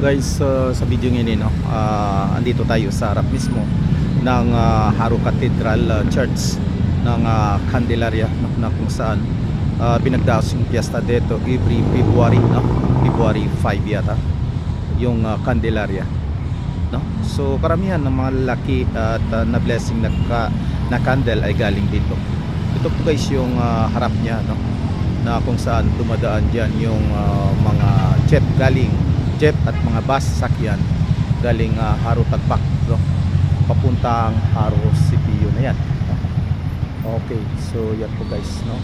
Guys, sa video ngayon andito tayo sa harap mismo ng Haro Cathedral Church ng Candelaria, no, na kung saan binagdaos yung piyesta dito every February, no? February 5 yata yung Candelaria, no? So karamihan ng mga lalaki at na blessing na candle ay galing dito. Ito po guys yung harap niya, no, na kung saan dumadaan dyan yung mga jeep at mga bus sakyan galing Haro Tagpak, no, papuntang Haro CPU na yan. Okay, so yan po guys, no,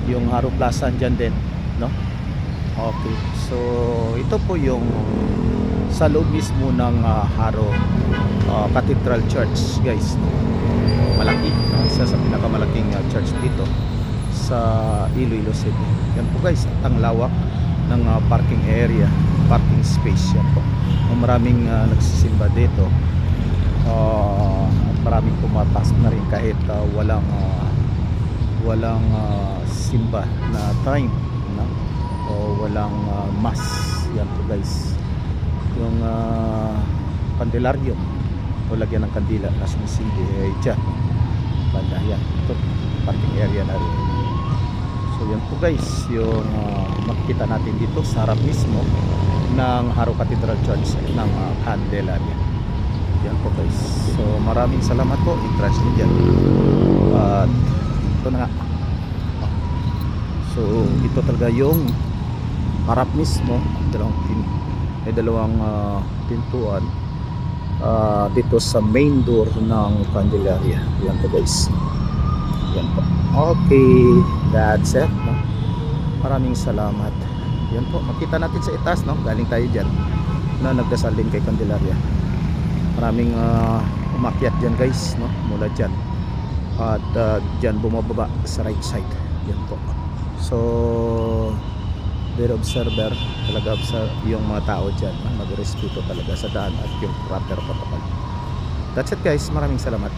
yung Haro Plaza dyan din, no. Okay, so ito po yung sa loob mismo ng Haro Cathedral Church guys, no? Malaki, no? Isa sa pinakamalaking church dito sa Iloilo City. Yan po guys, ang lawak ng parking area, parking space yan po. Maraming nagsisimba dito, maraming pumatas na rin kahit walang simba na time, no? O walang mass. Yan po guys, yung Candelario o lagyan ng kandila na sumisindi dyan banda yan. Ito parking area na rin. So yan po guys yung makikita natin dito sa harap mismo ng Haro Cathedral Church ng Candelaria. Yan po guys. So maraming salamat po, i-trust nyo dyan. At ito na nga. So ito talaga yung harap mismo. May dalawang pintuan dito sa main door ng Candelaria. Yan po guys. Yan po. Okay, that's it, no? Maraming salamat. Yan po, makita natin sa itaas, no? Galing tayo dyan na nagdasal din kay Candelaria. Maraming umakyat dyan guys, no? Mula dyan at dyan bumababa sa right side. Yan po. So very observer talaga, observe yung mga tao dyan, no? Magrespeto talaga sa daan at yung proper protocol. That's it guys, maraming salamat.